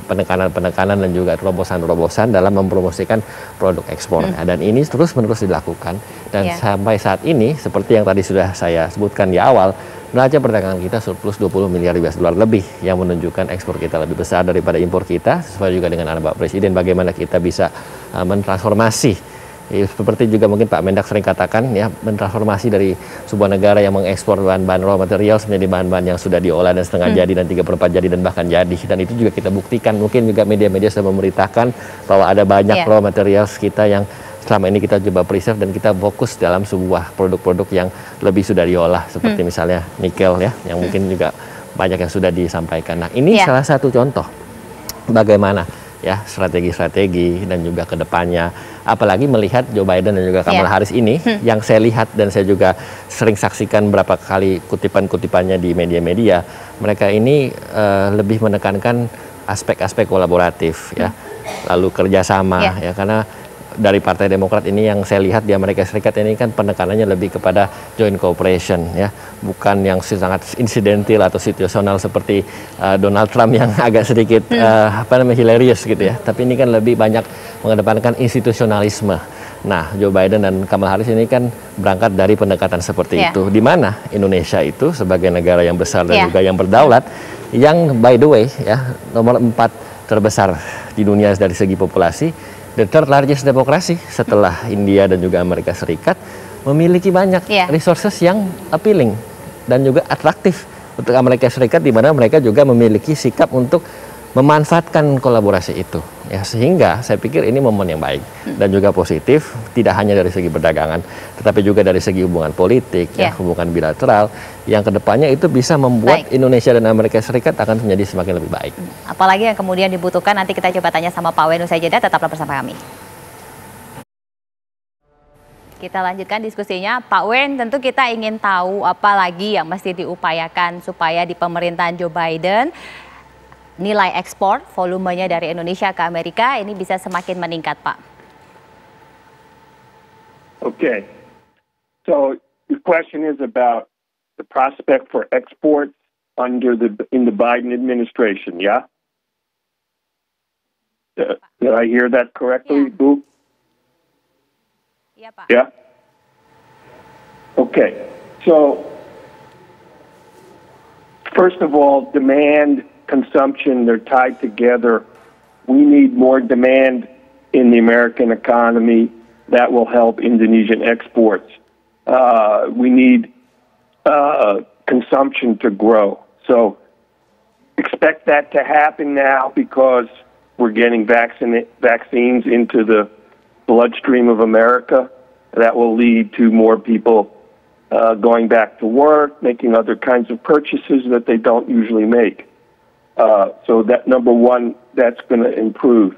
penekanan-penekanan dan juga terobosan-terobosan dalam mempromosikan produk ekspor. Dan ini terus-menerus dilakukan dan sampai saat ini seperti yang tadi sudah saya sebutkan di awal, neraca perdagangan kita surplus 20 miliar US dollar lebih, yang menunjukkan ekspor kita lebih besar daripada impor kita, sesuai juga dengan arahan Pak Presiden bagaimana kita bisa mentransformasi. Seperti juga mungkin Pak Mendak sering katakan ya, mentransformasi dari sebuah negara yang mengekspor bahan-bahan raw materials menjadi bahan-bahan yang sudah diolah dan setengah jadi dan 3/4 jadi dan bahkan jadi. Dan itu juga kita buktikan, mungkin juga media-media sudah memberitakan bahwa ada banyak raw materials kita yang selama ini kita coba preserve dan kita fokus dalam sebuah produk-produk yang lebih sudah diolah seperti misalnya nikel ya, yang mungkin juga banyak yang sudah disampaikan. Nah, ini salah satu contoh bagaimana ya strategi-strategi dan juga kedepannya, apalagi melihat Joe Biden dan juga Kamala Harris ini yang saya lihat dan saya juga sering saksikan berapa kali kutipan-kutipannya di media-media, mereka ini lebih menekankan aspek-aspek kolaboratif ya, lalu kerjasama ya, karena dari Partai Demokrat ini yang saya lihat di Amerika Serikat ini kan penekanannya lebih kepada joint cooperation ya, bukan yang sangat insidental atau situasional seperti Donald Trump yang agak sedikit hilarious gitu ya, tapi ini kan lebih banyak mengedepankan institusionalisme. Nah, Joe Biden dan Kamala Harris ini kan berangkat dari pendekatan seperti itu, di mana Indonesia itu sebagai negara yang besar dan juga yang berdaulat, yang by the way ya nomor 4 terbesar di dunia dari segi populasi, the third largest demokrasi setelah India dan juga Amerika Serikat, memiliki banyak resources yang appealing dan juga atraktif untuk Amerika Serikat, di mana mereka juga memiliki sikap untuk memanfaatkan kolaborasi itu ya, sehingga saya pikir ini momen yang baik dan juga positif, tidak hanya dari segi perdagangan tetapi juga dari segi hubungan politik ya, hubungan bilateral yang kedepannya itu bisa membuat Indonesia dan Amerika Serikat akan menjadi semakin lebih baik. Apalagi yang kemudian dibutuhkan, nanti kita coba tanya sama Pak Wen usai jeda, tetaplah bersama kami. Kita lanjutkan diskusinya. Pak Wen, tentu kita ingin tahu apa lagi yang mesti diupayakan supaya di pemerintahan Joe Biden nilai ekspor volumenya dari Indonesia ke Amerika ini bisa semakin meningkat, Pak. Okay. So the question is about the prospect for exports in the Biden administration, yeah? Did I hear that correctly, Bu? Yeah, Pak. Yeah? Okay. So first of all, demand, consumption, they're tied together. We need more demand in the American economy. That will help Indonesian exports. We need consumption to grow. So expect that to happen now because we're getting vaccines into the bloodstream of America. That will lead to more people going back to work, making other kinds of purchases that they don't usually make. So that number one, that's going to improve.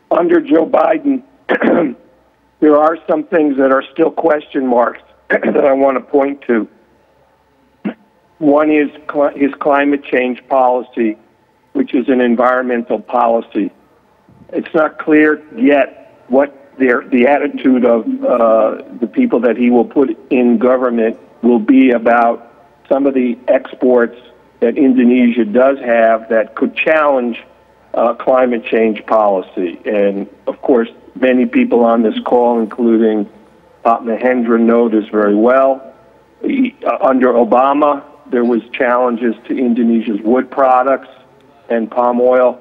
Under Joe Biden, there are some things that are still question marks that I want to point to. One is his climate change policy, which is an environmental policy. It's not clear yet what the attitude of the people that he will put in government will be about some of the exports that Indonesia does have that could challenge climate change policy. And of course, many people on this call, including Pak Mahendra, know this very well. Under Obama, there was challenges to Indonesia's wood products and palm oil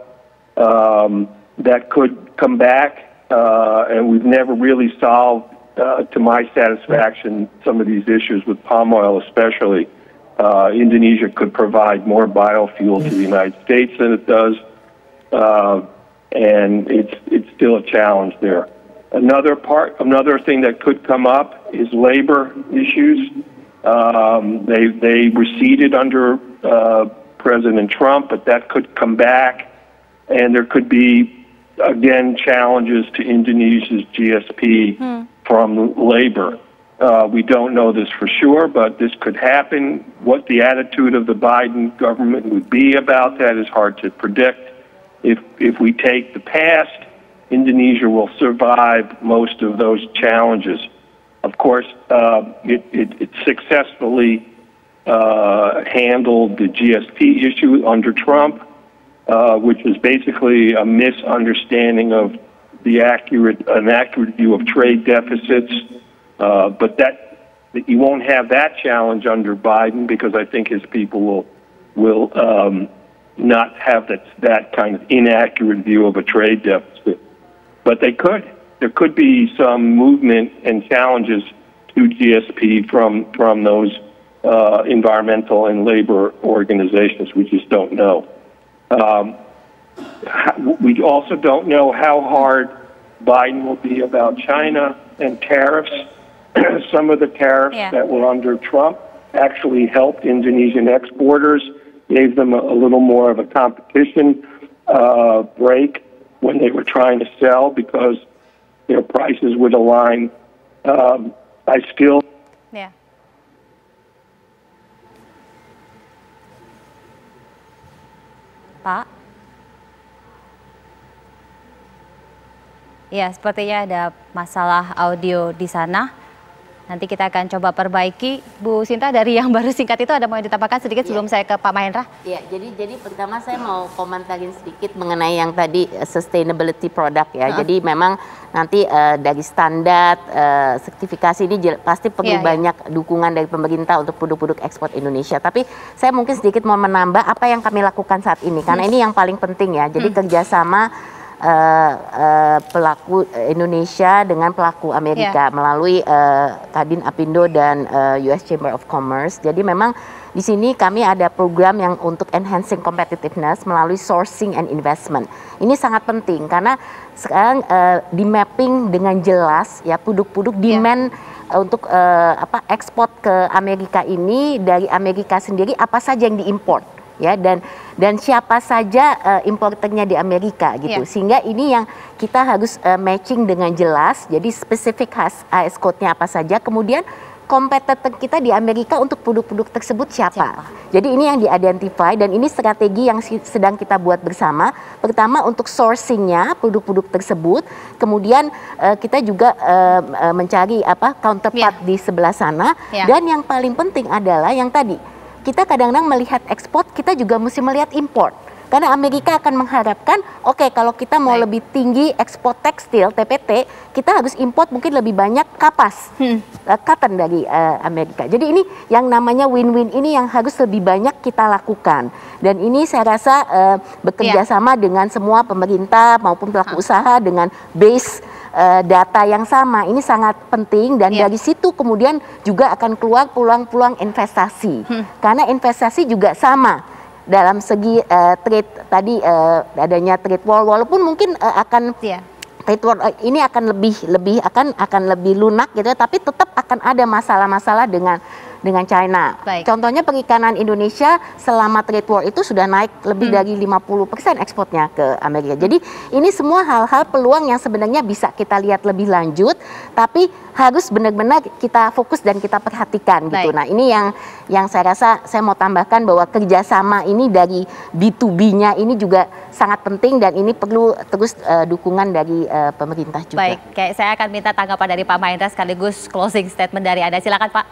that could come back, and we've never really solved, to my satisfaction, some of these issues with palm oil especially. Indonesia could provide more biofuel to the United States than it does, and it's still a challenge there. Another thing that could come up is labor issues. They receded under President Trump, but that could come back, and there could be, again, challenges to Indonesia's GSP from labor. We don't know this for sure, but this could happen. What the attitude of the Biden government would be about that is hard to predict. If we take the past, Indonesia will survive most of those challenges. Of course, it successfully handled the GSP issue under Trump, which was basically a misunderstanding of an accurate view of trade deficits. But you won't have that challenge under Biden, because I think his people will not have that kind of inaccurate view of a trade deficit. But there could be some movement and challenges to GSP from those environmental and labor organizations. We just don't know. We also don't know how hard Biden will be about China and tariffs. Some of the tariffs that were under Trump actually helped Indonesian exporters, gave them a little more of a competition break when they were trying to sell, because their prices would align. I still... Yeah. Pak? Ya, sepertinya ada masalah audio di sana. Nanti kita akan coba perbaiki. Bu Sinta, dari yang baru singkat itu ada mau ditambahkan sedikit sebelum saya ke Pak Mahendra? Ya, jadi pertama saya mau komentarin sedikit mengenai yang tadi sustainability product ya. Jadi memang nanti dari standar sertifikasi ini pasti perlu banyak dukungan dari pemerintah untuk produk-produk ekspor Indonesia. Tapi saya mungkin sedikit mau menambah apa yang kami lakukan saat ini, karena ini yang paling penting ya. Jadi kerjasama pelaku Indonesia dengan pelaku Amerika melalui Kadin Apindo dan US Chamber of Commerce. Jadi memang di sini kami ada program yang untuk enhancing competitiveness melalui sourcing and investment. Ini sangat penting karena sekarang di mapping dengan jelas ya produk-produk demand untuk ekspor ke Amerika ini, dari Amerika sendiri apa saja yang diimport ya, dan siapa saja importernya di Amerika gitu. Sehingga ini yang kita harus matching dengan jelas. Jadi spesifik AS code-nya apa saja, kemudian kompetitor kita di Amerika untuk produk-produk tersebut siapa. Jadi ini yang di-identify, dan ini strategi yang sedang kita buat bersama. Pertama untuk sourcing-nya produk-produk tersebut, kemudian kita juga mencari counterpart di sebelah sana. Dan yang paling penting adalah yang tadi, kita kadang-kadang melihat ekspor, kita juga mesti melihat import. Karena Amerika akan mengharapkan, oke, kalau kita mau lebih tinggi ekspor tekstil, TPT, kita harus import mungkin lebih banyak kapas, cotton dari Amerika. Jadi ini yang namanya win-win ini yang harus lebih banyak kita lakukan. Dan ini saya rasa bekerja sama dengan semua pemerintah maupun pelaku usaha dengan base data yang sama. Ini sangat penting, dan dari situ kemudian juga akan keluar peluang-peluang investasi. Karena investasi juga sama. Dalam segi trade tadi adanya trade war, walaupun mungkin akan trade war ini akan lebih lunak gitu, tapi tetap akan ada masalah-masalah dengan China. Contohnya perikanan Indonesia selama trade war itu sudah naik lebih dari 50% ekspornya ke Amerika. Jadi ini semua hal-hal peluang yang sebenarnya bisa kita lihat lebih lanjut, tapi harus benar-benar kita fokus dan kita perhatikan gitu. Nah ini yang saya rasa saya mau tambahkan, bahwa kerjasama ini dari B2B-nya ini juga sangat penting, dan ini perlu terus dukungan dari pemerintah juga. Baik, saya akan minta tanggapan dari Pak Mahendra sekaligus closing statement dari Anda. Silakan Pak.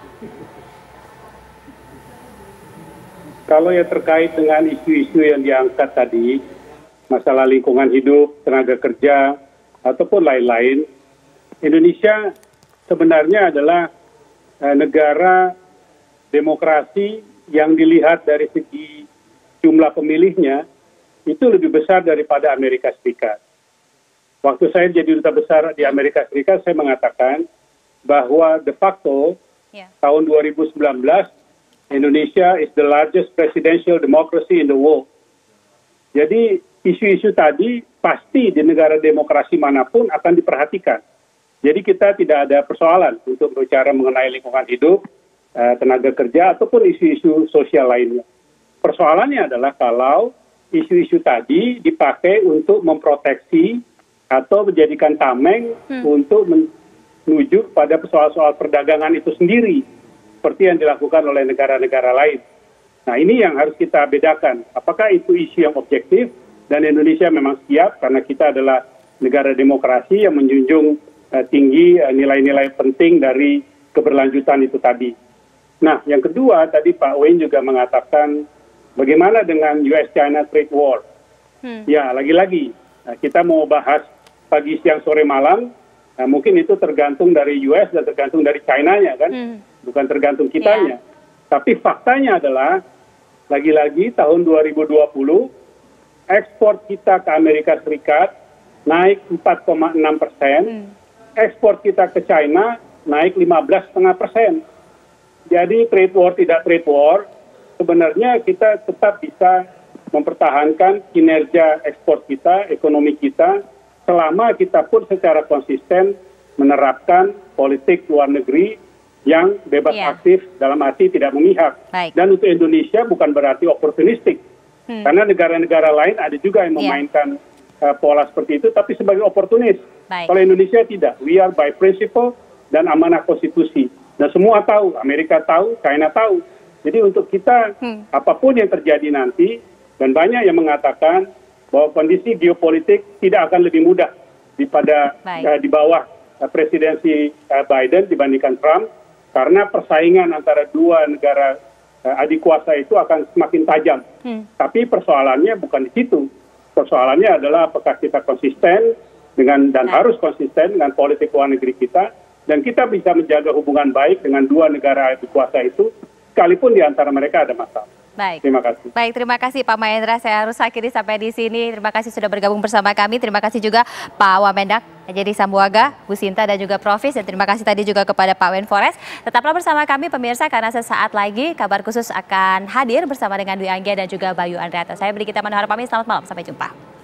Kalau yang terkait dengan isu-isu yang diangkat tadi, masalah lingkungan hidup, tenaga kerja, ataupun lain-lain, Indonesia sebenarnya adalah negara demokrasi yang dilihat dari segi jumlah pemilihnya itu lebih besar daripada Amerika Serikat. Waktu saya jadi duta besar di Amerika Serikat, saya mengatakan bahwa de facto tahun 2019 Indonesia is the largest presidential democracy in the world. Jadi isu-isu tadi pasti di negara demokrasi manapun akan diperhatikan. Jadi kita tidak ada persoalan untuk berbicara mengenai lingkungan hidup, tenaga kerja, ataupun isu-isu sosial lainnya. Persoalannya adalah kalau isu-isu tadi dipakai untuk memproteksi atau menjadikan tameng untuk menuju pada soal-soal perdagangan itu sendiri, seperti yang dilakukan oleh negara-negara lain. Nah, ini yang harus kita bedakan. Apakah itu isu yang objektif, dan Indonesia memang siap karena kita adalah negara demokrasi yang menjunjung tinggi nilai-nilai penting dari keberlanjutan itu tadi. Nah, yang kedua, tadi Pak Wayne juga mengatakan bagaimana dengan US-China trade war. Ya, lagi-lagi kita mau bahas pagi, siang, sore, malam, mungkin itu tergantung dari US dan tergantung dari China-nya kan, bukan tergantung kitanya. Tapi faktanya adalah, lagi-lagi tahun 2020, ekspor kita ke Amerika Serikat naik 4,6%, ekspor kita ke China naik 15,5%. Jadi trade war tidak trade war, sebenarnya kita tetap bisa mempertahankan kinerja ekspor kita, ekonomi kita, selama kita pun secara konsisten menerapkan politik luar negeri yang bebas aktif, dalam arti tidak memihak. Dan untuk Indonesia bukan berarti oportunistik. Karena negara-negara lain ada juga yang memainkan pola seperti itu, tapi sebagai oportunis. Kalau Indonesia tidak, we are by principle dan amanah konstitusi. Dan semua tahu, Amerika tahu, China tahu. Jadi untuk kita, apapun yang terjadi nanti, dan banyak yang mengatakan bahwa kondisi geopolitik tidak akan lebih mudah daripada di bawah presidensi Biden dibandingkan Trump, karena persaingan antara dua negara adik kuasa itu akan semakin tajam. Tapi persoalannya bukan di situ. Persoalannya adalah apakah kita konsisten dengan dan harus konsisten dengan politik luar negeri kita, dan kita bisa menjaga hubungan baik dengan dua negara adik kuasa itu, sekalipun di antara mereka ada masalah. Baik. Terima kasih. Baik, terima kasih Pak Mahendra. Saya harus akhiri sampai di sini. Terima kasih sudah bergabung bersama kami. Terima kasih juga Pak Wamendak, jadi Sambuaga, Bu Sinta dan juga Profis. Dan terima kasih tadi juga kepada Pak Wenfores. Tetaplah bersama kami pemirsa, karena sesaat lagi kabar khusus akan hadir bersama dengan Dwi Anggia dan juga Bayu Andrianto. Saya Brigita Manohara pamit. Selamat malam. Sampai jumpa.